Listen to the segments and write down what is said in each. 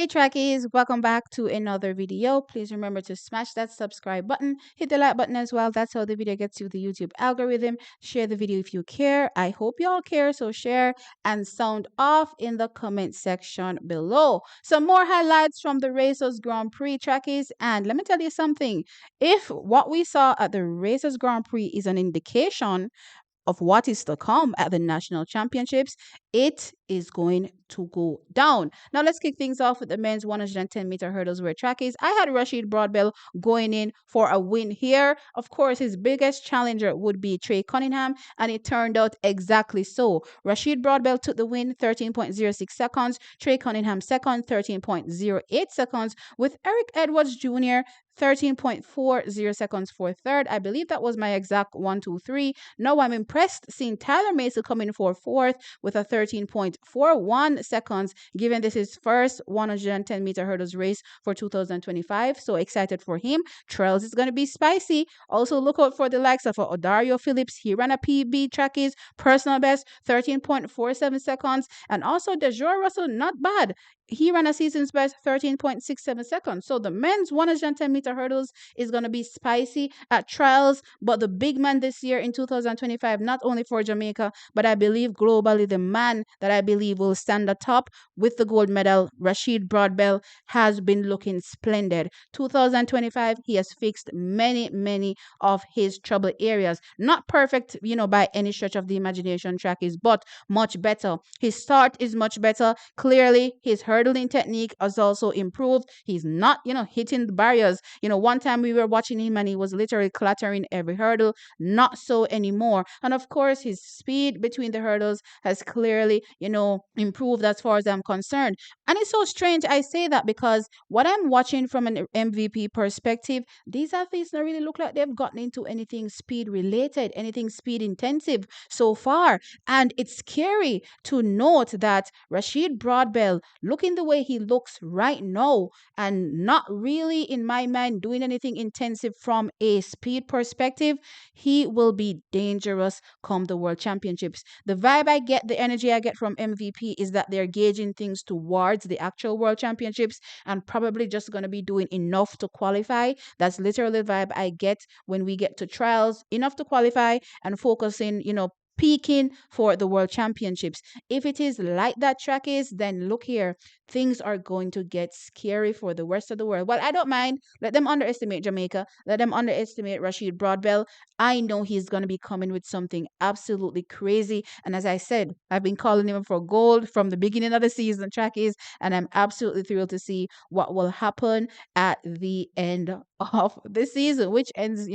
Hey trackies, welcome back to another video. Please remember to smash that subscribe button, hit the like button as well. That's how the video gets you the YouTube algorithm. Share the video if you care. I hope you all care, so share and sound off in the comment section below. Some more highlights from the Racers Grand Prix trackies, and let me tell you something. If what we saw at the Racers Grand Prix is an indication of what is to come at the national championships, it is going to go down. Now let's kick things off with the men's 110-meter hurdles where track is. I had Rashid Broadbell going in for a win here. Of course, his biggest challenger would be Trey Cunningham, and it turned out exactly so. Rashid Broadbell took the win, 13.06 seconds. Trey Cunningham second, 13.08 seconds, with Eric Edwards Jr. 13.40 seconds for third. I believe that was my exact 1, 2, 3. Now I'm impressed seeing Tyler Mason come in for fourth with a 13.41 seconds, given this is first 110-meter hurdles race for 2025. So excited for him. Trails is going to be spicy. Also look out for the likes of Odario Phillips. He ran a PB trackies, personal best, 13.47 seconds. And also DeJour Russell, not bad. He ran a season's best 13.67 seconds. So the men's 110-meter hurdles is going to be spicy at trials. But the big man this year in 2025, not only for Jamaica, but I believe globally, the man that I believe will stand atop with the gold medal, Rashid Broadbell, has been looking splendid. 2025, he has fixed many of his trouble areas. Not perfect, by any stretch of the imagination track is, but much better. His start is much better. Clearly, his hurdling technique has also improved. He's not, hitting the barriers. One time we were watching him and he was literally clattering every hurdle. Not so anymore. And of course, his speed between the hurdles has clearly, improved as far as I'm concerned. And it's so strange I say that because what I'm watching from an MVP perspective, these athletes don't really look like they've gotten into anything speed related, anything speed intensive so far. And it's scary to note that Rashid Broadbell, looking the way he looks right now and not really, in my mind, doing anything intensive from a speed perspective, he will be dangerous come the World Championships. The vibe I get, the energy I get from MVP is that they're gauging things towards the actual World Championships and probably just going to be doing enough to qualify. That's literally the vibe I get when we get to trials, enough to qualify and focusing, peaking for the World Championships. If it is like that track is, then look here, things are going to get scary for the rest of the world. Well, I don't mind. Let them underestimate Jamaica. Let them underestimate Rashid Broadbell. I know he's going to be coming with something absolutely crazy. And as I said, I've been calling him for gold from the beginning of the season, track is, and I'm absolutely thrilled to see what will happen at the end of the season, which ends,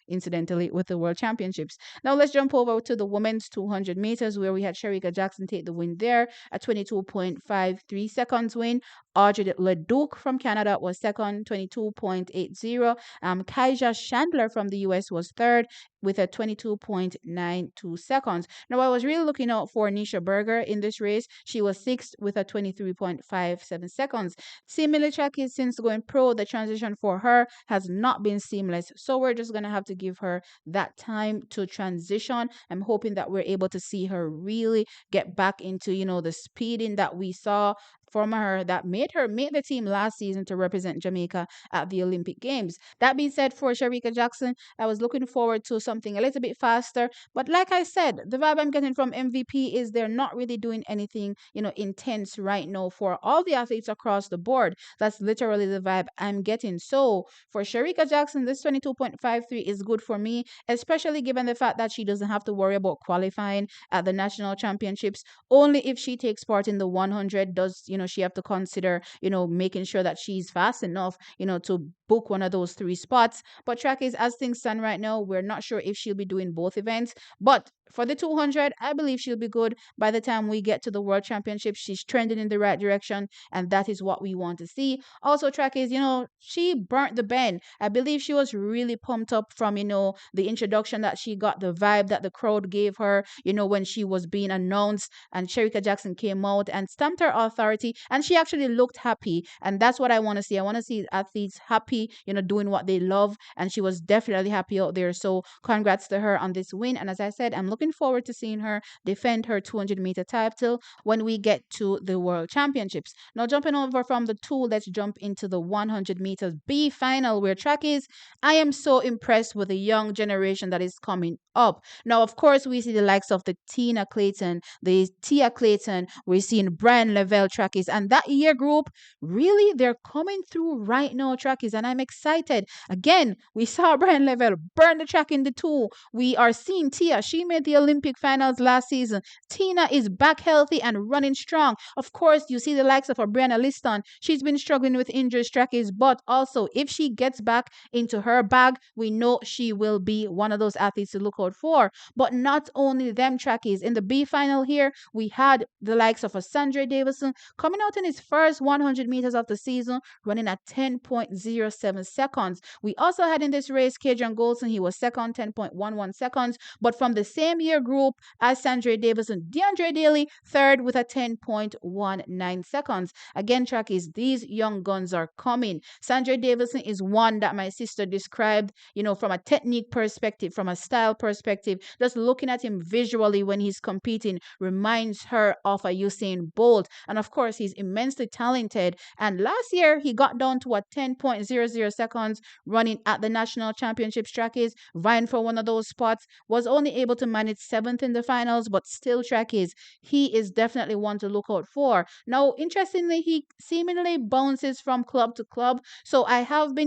incidentally, with the World Championships. Now let's jump over to the women's 200 meters where we had Shericka Jackson take the win there, a 22.53 seconds win. Audrey Leduc from Canada was second, 22.80. Kaija Chandler from the US was third with a 22.92 seconds. Now, I was really looking out for Nisha Berger in this race. She was sixth with a 23.57 seconds. Similar track is since going pro, the transition for her has not been seamless. So we're just going to have to give her that time to transition. I'm hoping that we're able to see her really get back into, the speeding that we saw from her that made her make the team last season to represent Jamaica at the Olympic Games. That being said, for Shericka Jackson, I was looking forward to something a little bit faster. But like I said, the vibe I'm getting from MVP is they're not really doing anything, intense right now for all the athletes across the board. That's literally the vibe I'm getting. So for Shericka Jackson, this 22.53 is good for me, especially given the fact that she doesn't have to worry about qualifying at the national championships. Only if she takes part in the 100 does, she have to consider, making sure that she's fast enough, to book one of those 3 spots. But track is, as things stand right now, we're not sure if she'll be doing both events. But for the 200, I believe she'll be good by the time we get to the World Championship. She's trending in the right direction, and that is what we want to see. Also, track is, she burnt the bend. I believe she was really pumped up from, the introduction that she got, the vibe that the crowd gave her, when she was being announced and Shericka Jackson came out and stamped her authority. and she actually looked happy. And that's what I want to see. I want to see athletes happy, doing what they love. And she was definitely happy out there. So congrats to her on this win. And as I said, I'm looking forward to seeing her defend her 200-meter title when we get to the World Championships. Now, jumping over from the two, let's jump into the 100 meters B final where track is. I am so impressed with the young generation that is coming up. Now, of course, we see the likes of the Tina Clayton, the Tia Clayton. We're seeing Brian Lavelle trackies, and that year group, really, they're coming through right now, trackies, and I'm excited. Again, we saw Brian Lavelle burn the track in the two. We are seeing Tia. She made the Olympic finals last season. Tina is back healthy and running strong. Of course, you see the likes of Brianna Liston. She's been struggling with injuries, trackies, but also if she gets back into her bag, we know she will be one of those athletes to look out for. But not only them, trackies. In the B final here, we had the likes of a Sandrey Davison coming out in his first 100 meters of the season, running at 10.07 seconds. We also had in this race Kadrian Goldson. He was second, 10.11 seconds. But from the same year group as Sandrey Davison, DeAndre Daly, third with a 10.19 seconds. Again, trackies, these young guns are coming. Sandrey Davison is one that my sister described, from a technique perspective, from a style perspective. Just looking at him visually when he's competing reminds her of a Usain Bolt. And of course, he's immensely talented. And last year, he got down to a 10.00 seconds running at the national championships trackies, vying for one of those spots, was only able to manage seventh in the finals, but still trackies. He is definitely one to look out for. Now, interestingly, he seemingly bounces from club to club. So I have been,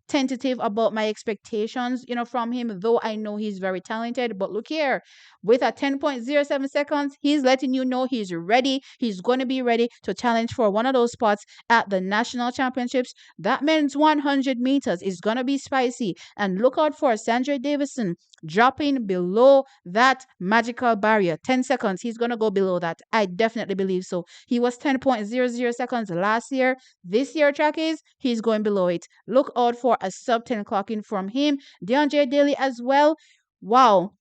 tentative about my expectations, from him, though I know he's very talented. But look here, with a 10.07 seconds, he's letting you know he's ready. He's going to be ready to challenge for one of those spots at the national championships. That men's 100 meters is going to be spicy. And look out for Sandrey Davison dropping below that magical barrier. 10 seconds, he's going to go below that. I definitely believe so. He was 10.00 seconds last year. This year, trackies, he's going below it. Look out for a sub 10 clocking from him. DeAndre Daly as well. Wow.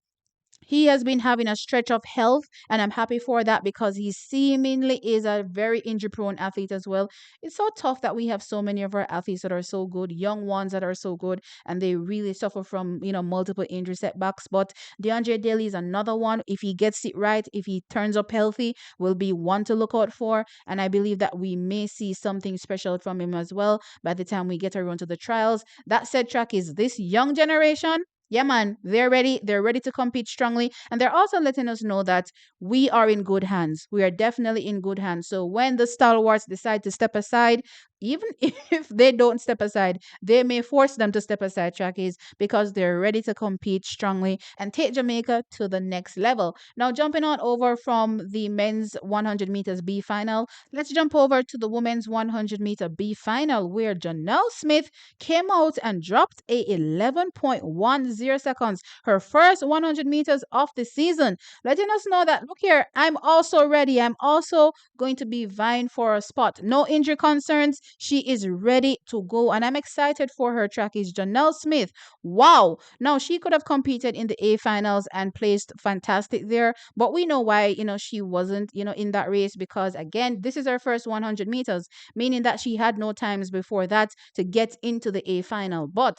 He has been having a stretch of health, and I'm happy for that because he seemingly is a very injury prone athlete as well. It's so tough that we have so many of our athletes that are so good, young ones that are so good, and they really suffer from, multiple injury setbacks. But DeAndre Daly is another one. If he gets it right, if he turns up healthy, will be one to look out for. And I believe that we may see something special from him as well by the time we get around to the trials. That said, track is this young generation. Yeah, man, they're ready. They're ready to compete strongly. And they're also letting us know that we are in good hands. We are definitely in good hands. So when the stalwarts decide to step aside, even if they don't step aside, they may force them to step aside, trackies, because they're ready to compete strongly and take Jamaica to the next level. Now, jumping on over from the men's 100 meters B final, let's jump over to the women's 100 meter B final, where Janelle Smith came out and dropped a 11.10 seconds, her first 100 meters of the season, letting us know that, look here, I'm also ready. I'm also going to be vying for a spot. No injury concerns. She is ready to go, and I'm excited for her trackies. Janelle Smith, wow. Now, she could have competed in the A finals and placed fantastic there, but we know why, she wasn't, in that race, because again, this is her first 100 meters, meaning that she had no times before that to get into the A final. But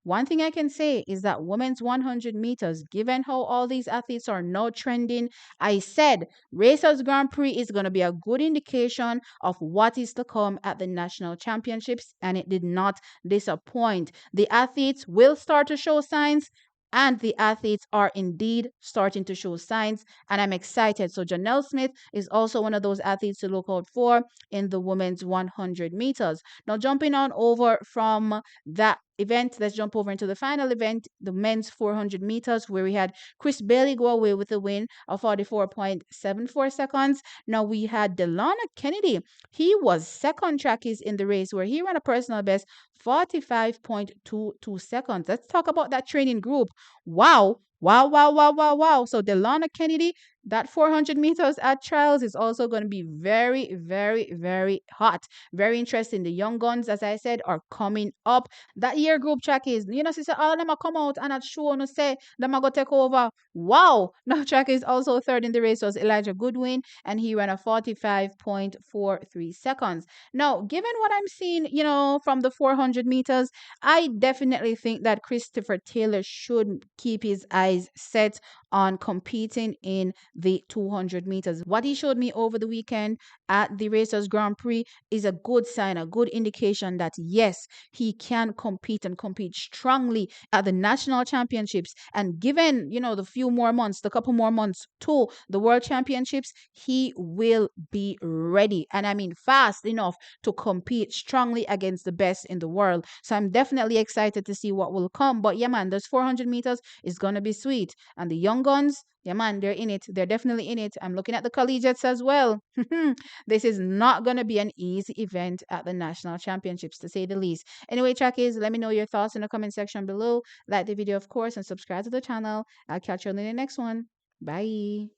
one thing I can say is that women's 100 meters, given how all these athletes are now trending, I said Racers Grand Prix is going to be a good indication of what is to come at the national championships, and it did not disappoint. The athletes will start to show signs, and the athletes are indeed starting to show signs, and I'm excited. So Janelle Smith is also one of those athletes to look out for in the women's 100 meters. Now, jumping on over from that event, let's jump over into the final event, the men's 400 meters, where we had Chris Bailey go away with a win of 44.74 seconds. Now, we had Delana Kennedy. He was second trackies in the race, where he ran a personal best 45.22 seconds. Let's talk about that training group. Wow. Wow, wow, wow, wow, wow. So Delana Kennedy that 400 meters at trials is also going to be very, very, very hot. Very interesting. The young guns, as I said, are coming up. That year group track is, sister, all of them are come out and at show and say them are going to take over. Wow. Now track is also third in the race was Elijah Goodwin, and he ran a 45.43 seconds. Now, given what I'm seeing, from the 400 meters, I definitely think that Christopher Taylor should keep his eyes set on competing in the 200 meters. What he showed me over the weekend at the Racers Grand Prix is a good sign, a good indication that yes, he can compete and compete strongly at the national championships. And given, the couple more months to the world championships, he will be ready. And I mean, fast enough to compete strongly against the best in the world. So I'm definitely excited to see what will come. But yeah, man, those 400 meters is going to be sweet. And the young guns, yeah, man, they're in it. They're definitely in it. I'm looking at the collegiates as well. This is not going to be an easy event at the national championships, to say the least. Anyway, trackies, let me know your thoughts in the comment section below. Like the video, of course, and subscribe to the channel. I'll catch you in the next one. Bye.